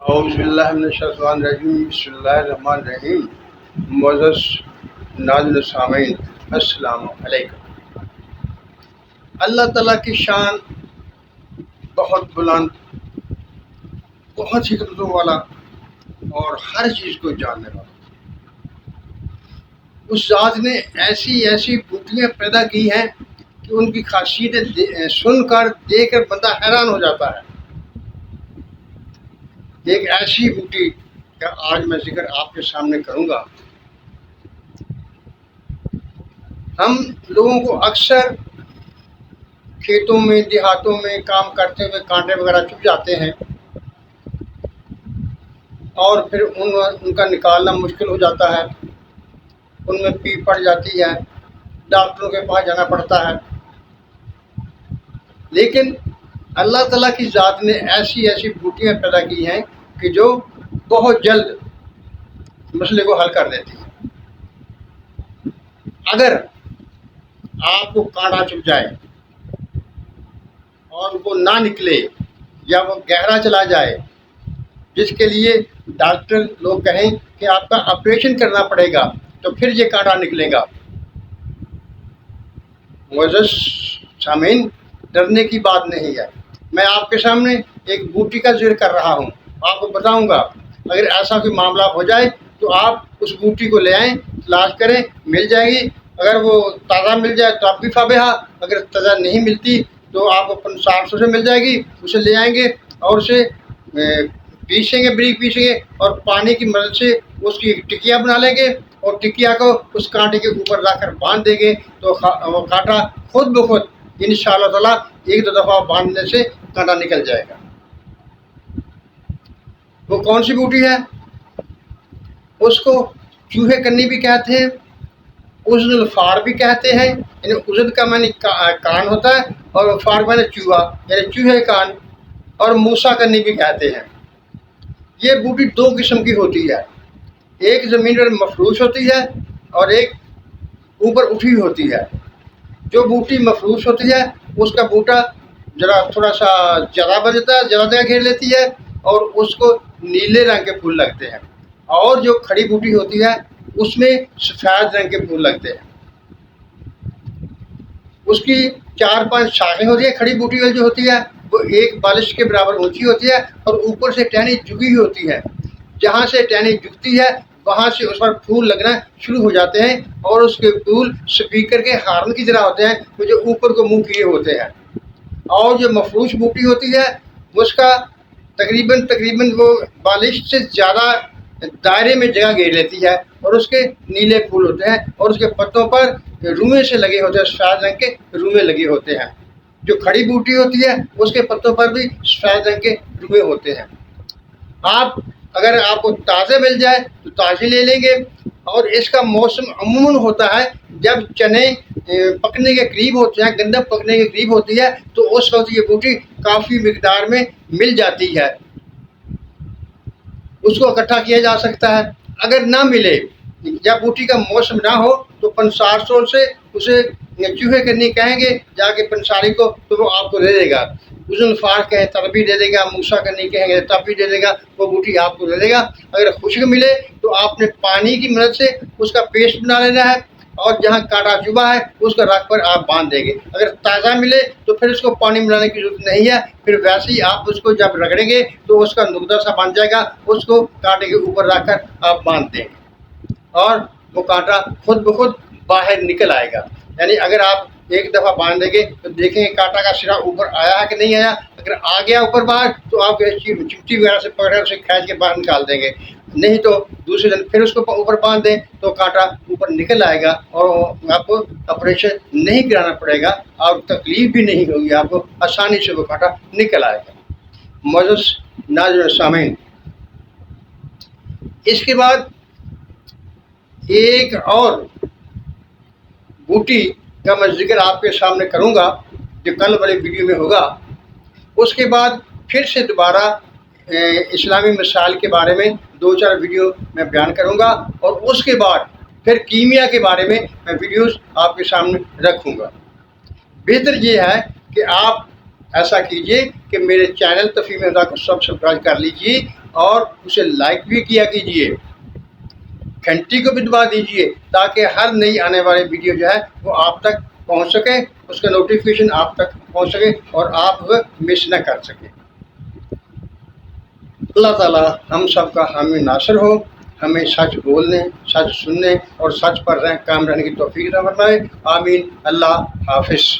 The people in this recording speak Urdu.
اعوذ باللہ من الشیطان الرجیم، بسم اللہ الرحمن الرحیم۔ معزز ناظرین سامعین، السلام علیکم۔ اللہ تعالیٰ کی شان بہت بلند، بہت حکمتوں والا اور ہر چیز کو جاننے والا۔ اس ذات نے ایسی ایسی بوٹیاں پیدا کی ہیں کہ ان کی خاصیتیں سن کر دیکھ کر بندہ حیران ہو جاتا ہے۔ ایک ایسی بوٹی کا آج میں ذکر آپ کے سامنے کروں گا۔ ہم لوگوں کو اکثر کھیتوں میں دیہاتوں میں کام کرتے ہوئے کانٹے وغیرہ چبھ جاتے ہیں اور پھر ان کا نکالنا مشکل ہو جاتا ہے، ان میں پیپ پڑ جاتی ہے، ڈاکٹروں کے پاس جانا پڑتا ہے۔ لیکن اللہ تعالیٰ کی ذات نے ایسی ایسی بوٹیاں پیدا کی ہیں کہ جو بہت جلد مسئلے کو حل کر دیتی ہیں۔ اگر آپ کو کانٹا چبھ جائے اور وہ نہ نکلے یا وہ گہرا چلا جائے، جس کے لیے ڈاکٹر لوگ کہیں کہ آپ کا آپریشن کرنا پڑے گا، تو پھر یہ کانٹا نکلے گا۔ معزز سامعین، ڈرنے کی بات نہیں ہے۔ میں آپ کے سامنے ایک بوٹی کا ذکر کر رہا ہوں، آپ کو بتاؤں گا اگر ایسا کوئی معاملہ ہو جائے تو آپ اس بوٹی کو لے آئیں، تلاش کریں، مل جائے گی۔ اگر وہ تازہ مل جائے تو آپ بھی فابہا، اگر تازہ نہیں ملتی تو آپ کو 700 سے مل جائے گی، اسے لے آئیں گے اور اسے پیسیں گے، بریک پیسیں گے اور پانی کی مدد سے اس کی ٹکیا بنا لیں گے اور ٹکیا کو اس کانٹے کے اوپر لا کر باندھ دیں گے تو وہ کانٹا خود بخود انشاءاللہ تعالیٰ ایک دو دفعہ باندھنے سے کانٹا نکل جائے گا۔ وہ کون سی بوٹی ہے؟ اس کو چوہے کنی بھی کہتے ہیں، عزد الفار بھی کہتے ہیں، یعنی عزد کا معنی کان ہوتا ہے اور فار معنی چوہا، یعنی چوہے کان، اور موسیٰ کنی بھی کہتے ہیں۔ یہ بوٹی دو قسم کی ہوتی ہے، ایک زمین پر مفروش ہوتی ہے اور ایک اوپر اٹھی ہوتی ہے۔ جو بوٹی مفروش ہوتی ہے اس کا بوٹا ذرا تھوڑا سا زیادہ بڑھ جاتا ہے، زیادہ جگہ گھیر لیتی ہے اور اس کو نیلے رنگ کے پھول لگتے ہیں، اور جو کھڑی بوٹی ہوتی ہے اس میں سفید رنگ کے پھول لگتے ہیں۔ اس کی 4-5 شاخیں ہوتی ہیں۔ کھڑی بوٹی جو ہوتی ہے وہ ایک بالش کے برابر اونچی ہوتی ہے اور اوپر سے ٹہنی جھکی ہوتی ہے۔ جہاں سے ٹہنی جھکتی ہے وہاں سے اس پر پھول لگنا شروع ہو جاتے ہیں اور اس کے پھول سپیکر کے ہارن کی طرح ہوتے ہیں، وہ جو اوپر کو منہ کیے ہوتے ہیں۔ اور جو مفروش بوٹی ہوتی ہے اس کا تقریباً وہ بالش سے زیادہ دائرے میں جگہ گھیر لیتی ہے اور اس کے نیلے پھول ہوتے ہیں اور اس کے پتوں پر روئیں سے لگے ہوتے ہیں، سفید رنگ کے روئیں لگے ہوتے ہیں۔ جو کھڑی بوٹی ہوتی ہے اس کے پتوں پر بھی سفید رنگ کے روئیں ہوتے ہیں۔ اگر آپ کو تازے مل جائے تو تازے لے لیں گے، اور اس کا موسم عموماً ہوتا ہے جب چنے پکنے کے قریب ہوتے ہیں، گندم پکنے کے قریب ہوتی ہے، تو اس وقت یہ بوٹی کافی مقدار میں مل جاتی ہے، اس کو اکٹھا کیا جا سکتا ہے۔ اگر نہ ملے یا بوٹی کا موسم نہ ہو تو پنسار سول سے اسے چوہے کرنی کہیں گے جا کے پنساری کو، تو وہ آپ کو دے دے گا۔ عزد الفار کہیں تب بھی دے دے گا، موسیٰ کرنی کہیں گے تب بھی دے دے گا، وہ بوٹی آپ کو دے دے گا۔ اگر خشک ملے تو آپ نے پانی کی مدد سے اس کا پیسٹ بنا لینا ہے اور جہاں کانٹا چبھا ہے اس کا رگ پر آپ باندھ دیں گے۔ اگر تازہ ملے تو پھر اس کو پانی ملانے کی ضرورت نہیں ہے، پھر ویسے ہی آپ اس کو جب رگڑیں گے تو اس کا نقطہ سا بن جائے گا، اس کو کانٹے کے اوپر رکھ کر آپ باندھ دیں گے اور وہ کانٹا خود بخود باہر نکل آئے گا۔ یعنی اگر آپ ایک دفعہ باندھ دیں گے تو دیکھیں گے کانٹا کا سرا اوپر آیا ہے کہ نہیں آیا۔ اگر آ گیا اوپر باہر تو آپ چپٹی وغیرہ سے پکڑ کر اسے کھینچ کے باہر نکال دیں گے، نہیں تو دوسرے دن پھر اس کو اوپر باندھ دیں تو کانٹا اوپر نکل آئے گا اور آپ کو آپریشن نہیں کرانا پڑے گا اور تکلیف بھی نہیں ہوگی، آپ کو آسانی سے وہ کانٹا نکل آئے گا۔ معزز ناظرین سامعین، اس کے بعد ایک اور بوٹی کا میں ذکر آپ کے سامنے کروں گا جو کل والی ویڈیو میں ہوگا۔ اس کے بعد پھر سے دوبارہ اسلامی مسائل کے بارے میں 2-4 ویڈیو میں بیان کروں گا، اور اس کے بعد پھر کیمیا کے بارے میں ویڈیوز آپ کے سامنے رکھوں گا۔ بہتر یہ ہے کہ آپ ایسا کیجئے کہ میرے چینل تفہیم ہدایت کو سبسکرائب کر لیجئے اور اسے لائک بھی کیا کیجیے، گھنٹی کو بھی دبا دیجیے تاکہ ہر نئی آنے والی ویڈیو جو ہے وہ آپ تک پہنچ سکے، اس کا نوٹیفیکیشن آپ تک پہنچ سکے اور آپ مس نہ کر سکیں۔ اللہ تعالیٰ ہم سب کا حامی ناصر ہو، ہمیں سچ بولنے، سچ سننے اور سچ پر کام رہنے کی توفیق عطا فرمائے۔ آمین۔ اللہ حافظ۔